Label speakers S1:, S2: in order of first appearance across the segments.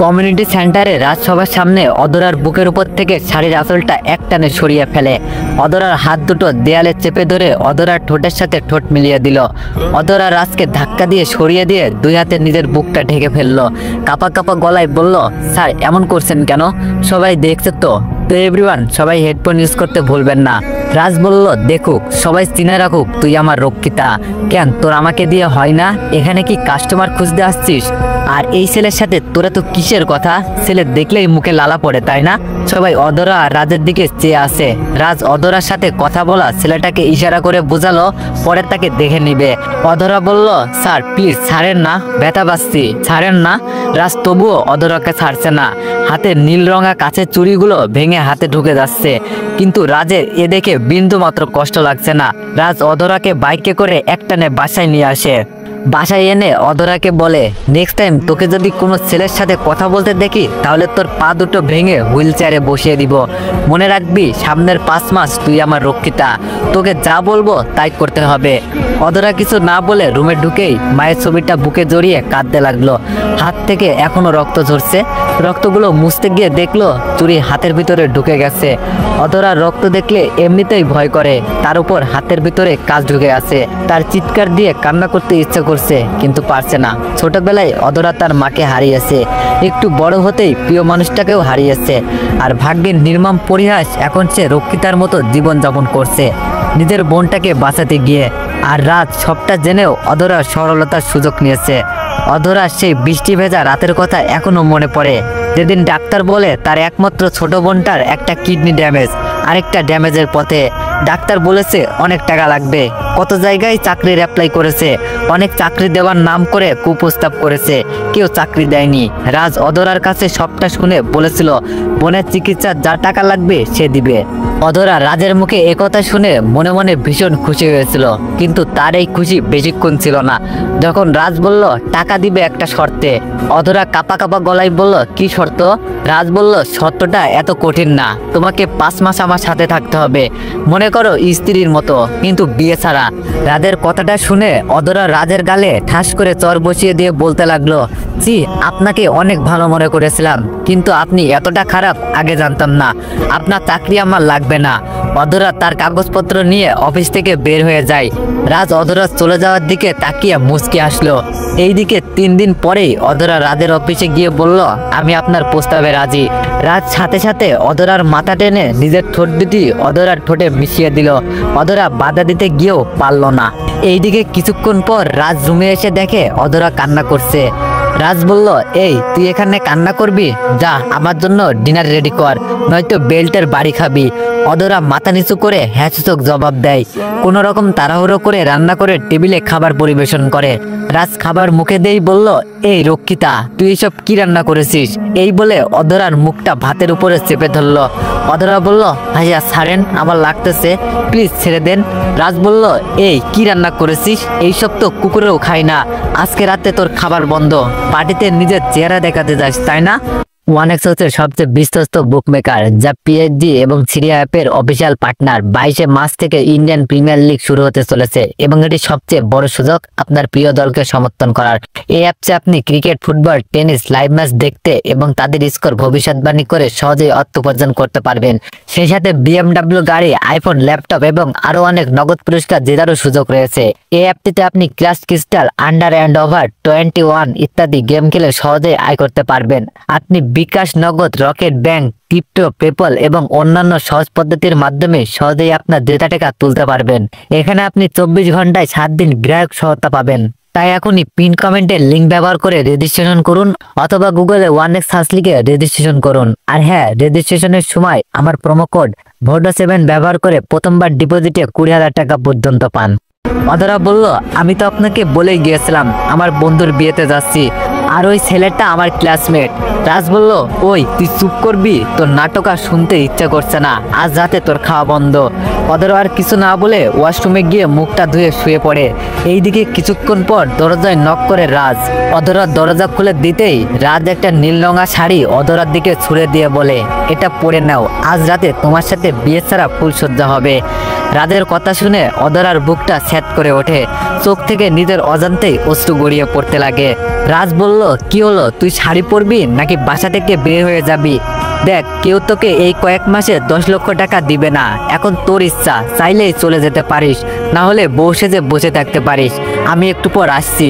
S1: Community সেন্টারে রাজসভার সামনে অধরার বুকের উপর থেকে শাড়ির আঁচলটা একটানে সরিয়ে ফেলে। অধরার হাত দুটো দেয়ালে চেপে ধরে অধরার ঠোঁটের সাথে ঠোঁট মিলিয়ে দিল। অধরা রাজকে ধাক্কা দিয়ে সরিয়ে দিয়ে দুই হাতে নিজের বুকটা ঢেকে ফেললো। কাপা কাপা গলায় বলল, স্যার এমন করছেন কেন? সবাই দেখছে তো। এভরিওয়ান, সবাই হেডফোন ইউজ করতে ভুলবেন না। রাজ বলল, দেখুক, সবাই চিনে রাখুক তুই আমার রক্ষিতা। কেন, তোর আমাকে দিয়ে হয় না? এখানে কি কাস্টমার খুঁজতে আসছিস? আর এই ছেলের সাথে তোরা তো কিসের কথা? ছেলে দেখলেই মুখে লালা পড়ে, তাই না? সবাই অধরা আর রাজের দিকে চেয়ে আসে। রাজ অধরার সাথে কথা বলা ছেলেটাকে ইশারা করে বোঝালো পরে তাকে দেখে নিবে। অধরা বলল, স্যার প্লিজ ছাড়েন না, ব্যথা পাচ্ছি, ছাড়েন না। রাজ তবুও অধরাকে ছাড়ছে না। হাতের নীল রঙা কাচের চুড়িগুলো ভেঙে হাতে ঢুকে যাচ্ছে, কিন্তু রাজের এ দেখে বিন্দু মাত্র কষ্ট লাগছে না। রাজ অধরাকে বাইকে করে একটানে বাসায় নিয়ে আসে। বাসায় এনে অধরাকে বলে, নেক্সট টাইম তোকে যদি কোনো ছেলের সাথে কথা বলতে দেখি তাহলে তোর পা দুটো ভেঙে হুইল চেয়ারে বসিয়ে দিব। মনে রাখবি, সামনের 5 মাস তুই আমার রক্ষিতা, তোকে যা বলবো তাই করতে হবে। অধরা কিছু না বলে রুমে ঢুকেই মায়ের ছবিটা বুকে জড়িয়ে কাঁদতে লাগলো। হাত থেকে এখনো রক্ত ঝরছে। রক্তগুলো মুছতে গিয়ে দেখলো চুরি হাতের ভিতরে ঢুকে গেছে। অধরা রক্ত দেখলে এমনিতেই ভয় করে, তার উপর হাতের ভিতরে কাজ ঢুকে আছে। তার চিৎকার দিয়ে কান্না করতে ইচ্ছে করছে, কিন্তু পারছে না। ছোটবেলায় অধরা তার মাকে হারিয়েছে, একটু বড় হতেই প্রিয় মানুষটাকেও হারিয়েছে। আর ভাগ্যের নির্মম পরিহাস, এখন সে রক্ষিতার মতো জীবনযাপন করছে নিজের বোনটাকে বাঁচাতে গিয়ে। আর রাত সবটা জেনেও অধরার সরলতার সুযোগ নিয়েছে। অধরা সেই বৃষ্টি ভেজা রাতের কথা এখনো মনে পড়ে, যেদিন ডাক্তার বলে তার একমাত্র ছোট বোনটার একটা কিডনি ড্যামেজ, আরেকটা ড্যামেজের পথে। ডাক্তার বলেছে অনেক টাকা লাগবে। কত জায়গায় চাকরির অ্যাপ্লাই করেছে, অনেক চাকরি দেওয়ার নাম করে কুপ্রস্তাব করেছে, কেউ চাকরি দেয়নি। রাজ অধরার কাছে সবটা শুনে বলেছিল বোনের চিকিৎসার যা টাকা লাগবে সে দিবে। অধরা রাজের মুখে একথা শুনে মনে মনে ভীষণ খুশি হয়েছিল, কিন্তু তার এই খুশি বেশিক্ষণ ছিল না। যখন রাজ বলল টাকা দিবে একটা শর্তে, অধরা কাপা কাপা গলায় বলল, কি শর্ত? রাজ বলল, শর্তটা এত কঠিন না, তোমাকে 5 মাস আমার সাথে থাকতে হবে, মনে করো স্ত্রীর মতো, কিন্তু বিয়ে ছাড়া। রাজের কথাটা শুনে অধরা রাজের গালে ঠাস করে চর বসিয়ে দিয়ে বলতে লাগলো, জি, আপনাকে অনেক ভালো মনে করেছিলাম, কিন্তু আপনি এতটা খারাপ আগে জানতাম না। আপনার চাকরি আমার লাগবে না। অধরা তার কাগজপত্র নিয়ে অফিস থেকে বের হয়ে যায়। রাজ অধরা চলে যাওয়ার দিকে তাকিয়ে মুচকি আসলো। এইদিকে 3 দিন পরেই অধরা রাজের অফিসে গিয়ে বলল, আমি আপনার প্রস্তাবে রাজি। রাজ সাথে সাথে অধরার মাথা টেনে নিজের ঠোঁট দুটি অধরার ঠোঁটে মিশিয়ে দিল। অধরা বাধা দিতে গিয়েও পারল না। এইদিকে কিছুক্ষণ পর রাজ রুমে এসে দেখে অধরা কান্না করছে। রাজ বলল, এই তুই এখানে কান্না করবি? যা আমার জন্য ডিনার রেডি কর, নয়তো বেল্টের বাড়ি খাবি। অধরা মাথা নিচু করে হ্যাঁচক জবাব দেয়। কোনো রকম তাড়াহুড়ো করে রান্না করে টেবিলে খাবার পরিবেশন করে। রাজ খাবার মুখে দেই বলল, এই রক্ষিতা, তুই এসব কি রান্না করেছিস? এই বলে অধরার মুখটা ভাতের উপরে চেপে ধরল। অধরা বলল, ভাইয়া ছাড়েন, আমার লাগতেছে, প্লিজ ছেড়ে দেন। রাজ বলল, এই কি রান্না করেছিস? এইসব তো কুকুরেও খায় না। আজকে রাতে তোর খাবার বন্ধ। পার্টিতে নিজের চেহারা দেখাতে যাস, তাই না? ওয়ানেক্স হচ্ছে সবচেয়ে বিশ্বস্ত বুকমেকার, যা পিএইচডি এবং সিরিয়া অ্যাপের অফিসিয়াল পার্টনার। 22শে মার্চ থেকে ইন্ডিয়ান প্রিমিয়ার লিগ শুরু হতে চলেছে এবং এটি সবচেয়ে বড় সুযোগ আপনার প্রিয় দলকে সমর্থন করার। এই অ্যাপসে আপনি cricket, football, tennis live match দেখতে এবং তাদের স্কোর ভবিষ্যৎবাণী করে সহজেই অর্থ উপার্জন করতে পারবেন। সেই সাথে BMW গাড়ি, আইফোন, ল্যাপটপ এবং আরো অনেক নগদ পুরস্কার জেতারও সুযোগ রয়েছে। এই অ্যাপটিতে আপনি class crystal, under and over 21 ইত্যাদি গেম খেলে সহজেই আয় করতে পারবেন। আপনি বিকাশ, নগদ, রকেট ব্যাংক, ক্রিপ্টো, পেপল এবং অন্যান্য সহজ পদ্ধতির মাধ্যমে সহজেই আপনার জেতা টাকা তুলতে পারবেন। এখানে আপনি 24 ঘন্টায় 7 দিন গ্রাহক সহায়তা পাবেন। তাই এখনই পিন কমেন্টের লিঙ্ক ব্যবহার করে রেজিস্ট্রেশন করুন, অথবা গুগলে ওয়ানেক্স সার্চ লিখে রেজিস্ট্রেশন করুন। আর হ্যাঁ, রেজিস্ট্রেশনের সময় আমার প্রোমো কোড VODA7 ব্যবহার করে প্রথমবার ডিপোজিটে 20,000 টাকা পর্যন্ত পান। অধরা বলল, আমি তো আপনাকে বলেই গিয়েছিলাম আমার বন্ধুর বিয়েতে যাচ্ছি, আর ওই ছেলেটা আমার ক্লাসমেট। রাজ বলল, ওই তুই চুপ করবি? তোর নাটক আর শুনতে ইচ্ছা করছে না, আজ রাতে তোর খাওয়া বন্ধ। অধরা আর কিছু না বলে ওয়াশরুমে গিয়ে মুখটা ধুয়ে শুয়ে পড়ে। এইদিকে কিছুক্ষণ পর দরজায় নক করে রাজ। অধরা দরজা খুলে দিতেই রাজ একটা নীল রঙা শাড়ি অধরার দিকে ছুঁড়ে দিয়ে বলে, এটা পরে নাও, আজ রাতে তোমার সাথে বিয়ে ছাড়া ফুলসজ্জা হবে। রাজের কথা শুনে অধরার বুকটা স্যাঁত করে ওঠে, চোখ থেকে নিজের অজান্তেই অশ্রু গড়িয়ে পড়তে লাগে। রাজ বলল, কি হলো, তুই শাড়ি পরবি নাকি বাসা থেকে বের হয়ে যাবি? দেখ, কেউ তোকে এই কয়েক মাসে 10 লক্ষ টাকা দিবে না, এখন তোর ইচ্ছা, চাইলেই চলে যেতে পারিস, না হলে বউ সেজে বসে থাকতে পারিস, আমি একটু পর আসছি।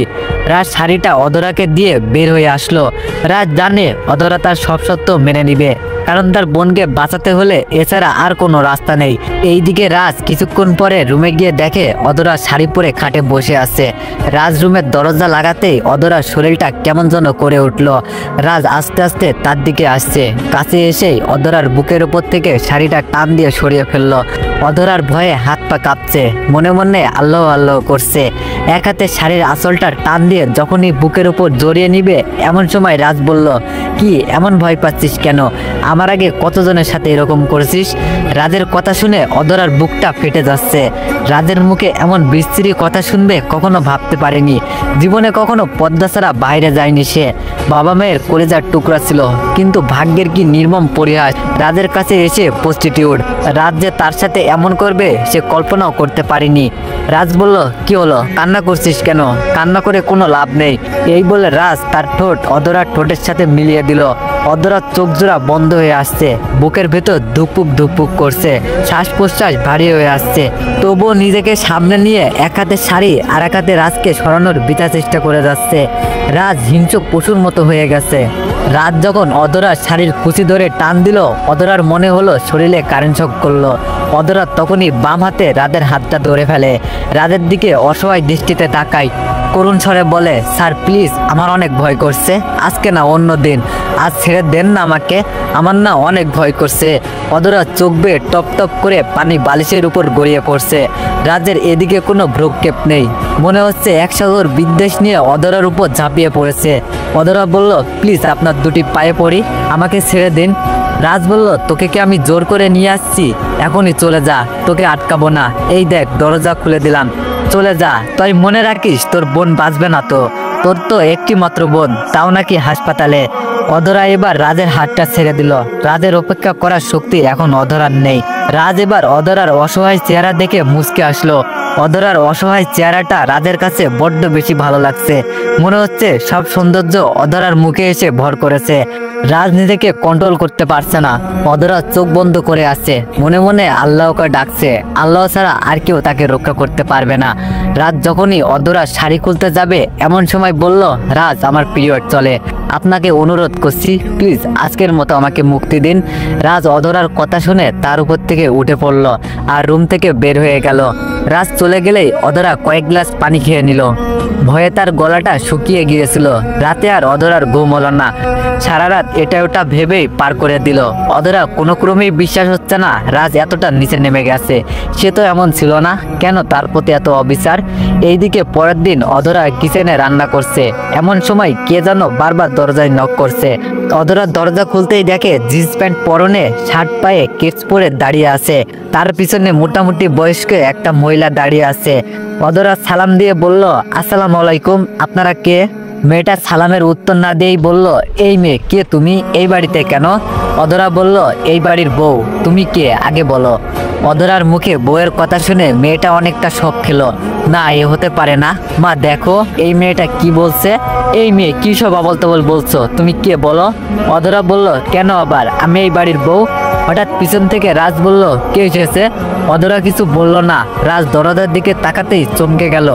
S1: রাজ শাড়িটা অধরাকে দিয়ে বের হয়ে আসলো। রাজ জানে অধরা তার সব সত্য মেনে নিবে, কারণ তার বোনকে বাঁচাতে হলে এছাড়া আর কোনো রাস্তা নেই। এইদিকে রাজ কিছুক্ষণ পরে রুমে গিয়ে দেখে অধরা শাড়ি পরে খাটে বসে আছে। রাজ রুমের দরজা লাগাতেই অধরার শরীরটা কেমন যেন করে উঠল। রাজ আস্তে আস্তে তার দিকে আসছে, কাছে এসেই অধরার বুকের উপর থেকে শাড়িটা টান দিয়ে সরিয়ে ফেলল। অধরার ভয়ে হাত পা কাঁপছে, মনে মনে আল্লাহ আল্লাহ করছে। এক হাতে শাড়ির আঁচলটা টান দিয়ে যখনই বুকের উপর জড়িয়ে নিবে, এমন সময় রাজ বলল, কি এমন ভয় পাচ্ছিস কেন? আমার আগে কতজনের সাথে এরকম করেছিস? রাজের কথা শুনে অধরার বুকটা ফেটে যাচ্ছে। রাজের মুখে এমন বিশ্রী কথা শুনবে কখনো ভাবতে পারেনি। জীবনে কখনো পদ্মা ছাড়া বাইরে যায়নি সে। বাবা মায়ের কলেজার টুকরা ছিল, কিন্তু ভাগ্যের কি নির্মম পরিহাস, রাজের কাছে এসে প্রস্টিটিউট। রাজ যে তার সাথে এমন করবে সে কল্পনাও করতে পারেনি। রাজ বলল, কি হলো, কান্না করছিস কেন? কান্না করে কোনো লাভ নেই। এই বলে রাজ তার ঠোঁট অধরার ঠোঁটের সাথে মিলিয়ে দিল। অধরার চোখ জোড়া বন্ধ হয়ে আসছে, বুকের ভেতর ধুকপুক ধুকপুক করছে, শ্বাস প্রশ্বাস ভারী হয়ে আসছে। তবুও নিজেকে সামনে নিয়ে এক হাতে শাড়ি আর এক হাতে রাজকে সরানোর বৃথা চেষ্টা করে যাচ্ছে। রাজ হিংস্র পশুর মতো হয়ে গেছে। রাজ যখন অধরার শাড়ির কুচি ধরে টান দিল, অধরার মনে হলো শরীরে কারেন্ট শক করলো। অধরা তখনই বাম হাতে রাজের হাতটা ধরে ফেলে, রাজের দিকে অসহায় দৃষ্টিতে তাকায়, করুণ স্বরে বলে, স্যার প্লিজ, আমার অনেক ভয় করছে, আজকে না অন্য দিন, আজ ছেড়ে দেন না আমাকে, আমার না অনেক ভয় করছে। অধরা চোখ বেয়ে টপ টপ করে পানি বালিশের উপর গড়িয়ে পড়ছে। রাজের এদিকে কোনো ভ্রুক্ষেপ নেই, মনে হচ্ছে এক সাগর বিদ্বেষ নিয়ে অধরার উপর ঝাঁপিয়ে পড়েছে। অধরা বলল, প্লিজ আপনার দুটি পায়ে পড়ি, আমাকে ছেড়ে দিন। রাজ বলল, তোকে কি আমি জোর করে নিয়ে আসছি? এখনই চলে যা, তোকে আটকাবো না, এই দেখ দরজা খুলে দিলাম, চলে যা। তুই মনে রাখিস তোর বোন বাঁচবে না তো, তোর তো একটি মাত্র বোন, তাও নাকি হাসপাতালে। অধরা এবার রাজের হাতটা ছেড়ে দিল। রাজের অপেক্ষা করার শক্তি এখন অধরার নেই। রাজ এবার অধরার অসহায় চেহারা দেখে মুচকে আসলো। অধরার অসহায় চেহারাটা রাজের কাছে বড্ড বেশি ভালো লাগছে। মনে হচ্ছে সব সৌন্দর্য অধরার মুখে এসে ভর করেছে। রাজ নিজেকে কন্ট্রোল করতে পারছে না। অধরা চোখ বন্ধ করে আছে, মনে মনে আল্লাহকে ডাকছে। আল্লাহ ছাড়া আর কেউ তাকে রক্ষা করতে পারবে না। রাজ যখনই অধরা শাড়ি খুলতে যাবে, এমন সময় বলল, রাজ আমার পিরিয়ড চলে, আপনাকে অনুরোধ করছি প্লিজ আজকের মতো আমাকে মুক্তি দিন। রাজ অধরার কথা শুনে তার উপর থেকে উঠে পড়ল আর রুম থেকে বের হয়ে গেল। রাজ চলে গেলেই অধরা কয়েক গ্লাস পানি খেয়ে নিল। ভয়ে তার গলাটা শুকিয়ে গিয়েছিল। রাতে আর অধরার ঘুম হলো না। সারা রাত এটা ওটা ভেবেই পার করে দিল। অধরা কোনো ক্রমেই বিশ্বাস হচ্ছে না রাজ এতটা নিচে নেমে গেছে। সে তো এমন ছিল না, কেন তার প্রতি এত অবিচার? এইদিকে পরের দিন অধরা কিচেনে রান্না করছে। এমন সময় কে যেন বারবার দরজায় নক করছে। অধরা দরজা খুলতেই দেখে জিন্স প্যান্ট পরনে, শার্ট পায়ে কেটস পরে দাঁড়িয়ে আছে। তার পিছনে মোটামুটি বয়স্ক একটা মহিলা দাঁড়িয়ে আছে। অধরা সালাম দিয়ে বলল, আসসালামু আলাইকুম, আপনারা কে? মেয়েটা সালামের উত্তর না দিয়েই বলল, এই মেয়ে কে তুমি, এই বাড়িতে কেন? অধরা বলল, এই বাড়ির বউ। তুমি কে আগে বলো। অধরার মুখে বউয়ের কথা শুনে মেয়েটা অনেকটা শক খেলো। না, এ হতে পারে না। মা দেখো এই মেয়েটা কি বলছে। এই মেয়ে কি সব আবল-তাবল বলছো, তুমি কে বলো? অধরা বলল, কেন আবার, আমি এই বাড়ির বউ। হঠাৎ পিছন থেকে রাজ বলল, কে এসেছে? অধরা কিছু বলল না। রাজ দরজার দিকে তাকাতেই চমকে গেল।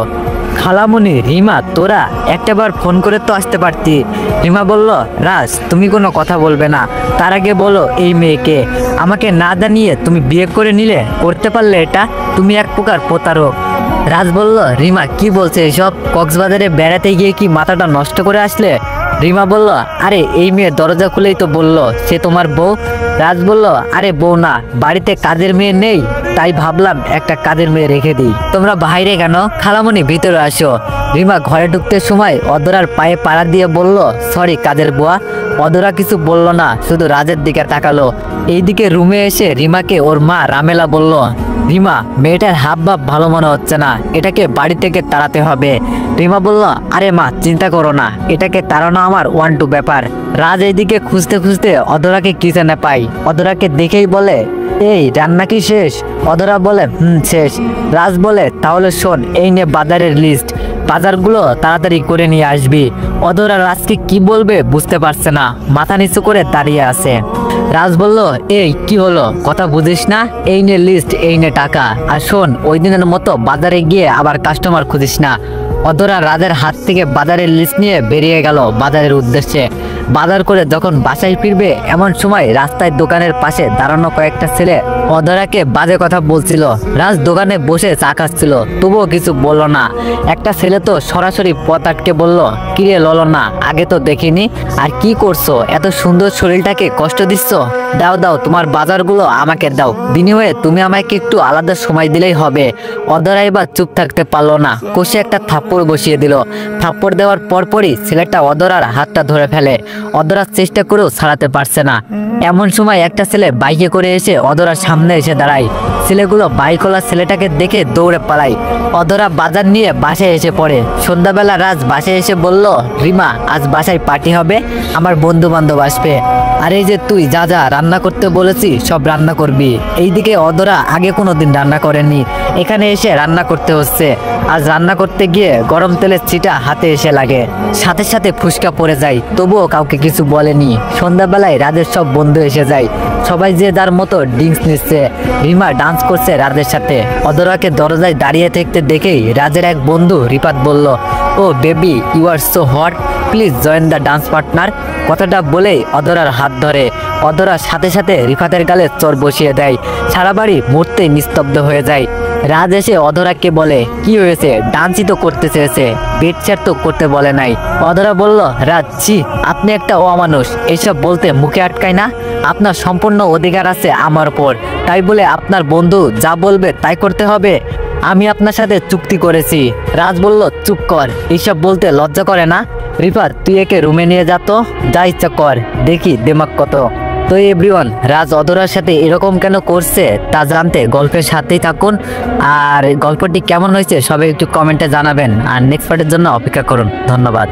S1: খালামণি, রিমা, তোরা একটাবার ফোন করে তো আসতে পারতি। রিমা বলল, রাজ তুমি কোনো কথা বলবে না, তার আগে বলো এই মেয়েকে। আমাকে না জানিয়ে তুমি বিয়ে করে নিলে, করতে পারলে এটা? তুমি এক প্রকার প্রতারক। রাজ বলল, রিমা কি বলছে এসব? কক্সবাজারে বেড়াতে গিয়ে কি মাথাটা নষ্ট করে আসলে? রিমা বলল, আরে এই মেয়ে দরজা খুলেই তো বলল সে তোমার বউ। রাজ বলল, আরে বউ না, বাড়িতে কাজের মেয়ে নেই, তাই ভাবলাম একটা কাজের মেয়ে রেখে দিই। তোমরা বাইরে কেন? খালামণি ভিতরে আসো। রিমা ঘরে ঢুকতে সময় অধরার পায়ে পাড়া দিয়ে বলল, সরি কাজের বুয়া। অধরা কিছু বলল না, শুধু রাজের দিকে তাকালো। এইদিকে রুমে এসে রিমাকে ওর মা রামেলা বলল, রিমা, মেয়েটার হাব ভাব ভালো মনে হচ্ছে না, এটাকে বাড়ি থেকে তাড়াতে হবে। রিমা বলল, আরে মা চিন্তা করো না, এটাকে তাড়ানো আমার 1-2 ব্যাপার। রাজ এইদিকে খুঁজতে খুঁজতে অধরাকে কিচেনে পাই। অধরাকে দেখেই বলে, এই রান্না কি শেষ? অধরা বলে, শেষ। রাজ বলে, তাহলে শোন, এই নে বাজারের লিস্ট, বাজারগুলো তাড়াতাড়ি করে নিয়ে আসবি। অধরা রাজকে কি বলবে বুঝতে পারছে না, মাথা নিচু করে দাঁড়িয়ে আছে। রাজ বলল, এই কি হলো, কথা বুঝিস না? এই নে লিস্ট, এই নে টাকা, আর শোন, ওই দিনের মতো বাজারে গিয়ে আবার কাস্টমার খুঁজিস না। অধরা রাজের হাত থেকে বাজারের লিস্ট নিয়ে বেরিয়ে গেল বাজারের উদ্দেশ্যে। বাজার করে যখন বাসায় ফিরবে এমন সময় রাস্তায় দোকানের পাশে দাঁড়ানো কয়েকটা ছেলে অধরাকে বাজে কথা বলছিল। রাজ দোকানে বসে চা খাচ্ছিল, তবুও কিছু বলল না। একটা ছেলে তো সরাসরি পথ আটকে বলল, কিরে ললনা, আগে তো দেখিনি, আর কি করছো? এত সুন্দর শরীরটাকে কষ্ট দিচ্ছ? দাও দাও, তোমার বাজারগুলো আমাকে দাও, বিনিময়ে তুমি আমাকে একটু আলাদা সময় দিলেই হবে। অধরা এবার চুপ থাকতে পারলো না, কষে একটা থাপ্পড় বসিয়ে দিল। থাপ্পড় দেওয়ার পরপরই ছেলেটা অধরার হাতটা ধরে ফেলে। অধরার চেষ্টা করেও ছাড়াতে পারছে না। এমন সময় একটা ছেলে বাইকে করে এসে অধরার সামনে এসে দাঁড়ায়। ছেলেগুলো বাইকওয়ালা ছেলেটাকে দেখে দৌড়ে পালায়। অধরা বাজার নিয়ে বাসায় এসে পড়ে। সন্ধ্যাবেলা রাজ বাসায় এসে বলল, রিমা, আজ বাসায় পার্টি হবে, আমার বন্ধু বান্ধব আসবে। আর এই যে তুই যা যা রান্না করতে বলেছি সব রান্না করবি। এইদিকে অধরা আগে কোনোদিন রান্না করেনি, এখানে এসে রান্না করতে হচ্ছে। আজ রান্না করতে গিয়ে গরম তেলের ছিটা হাতে এসে লাগে, সাথে সাথে ফুসকা পড়ে যায়, তবুও কাউকে কিছু বলেনি। সন্ধ্যাবেলায় রাজের সব বন্ধু এসে যায়, সবাই যে যার মতো ড্রিঙ্কস নিচ্ছে। রিমা ডান্স করছে রাজের সাথে। অধরাকে দরজায় দাঁড়িয়ে থাকতে দেখেই রাজের এক বন্ধু রিপাত বলল, ও baby, you are so hot, please join the dance partner. কথাটা বলেই অধরার হাত ধরে। অধরার সাথে সাথে রিফাতের গালে চোর বসিয়ে দেয়। সারা বাড়ি মুহূর্তে নিস্তব্ধ হয়ে যায়। রাজ এসে অধরাকে বলে, কি হয়েছে? ডান্সই তো করতে চেয়েছে, বেড শেয়ার তো করতে বলে নাই। অধরা বলল, রাজ ছি, আপনি একটা অমানুষ, এইসব বলতে মুখে আটকায় না। আপনার সম্পূর্ণ অধিকার আছে আমার উপর, তাই বলে আপনার বন্ধু যা বলবে তাই করতে হবে? আমি আপনার সাথে চুক্তি করেছি। রাজ বলল, চুপ কর, এইসব বলতে লজ্জা করে না? রিফাত, তুই একে রুমে নিয়ে যা তো, যা ইচ্ছা কর, দেখি দিমাগ কত। তো এভরিওয়ান, রাজ অধরার সাথে এরকম কেন করছে তা জানতে গল্পের সাথেই থাকুন। আর গল্পটি কেমন হয়েছে সবাই একটু কমেন্টে জানাবেন, আর নেক্সট পার্টের জন্য অপেক্ষা করুন। ধন্যবাদ।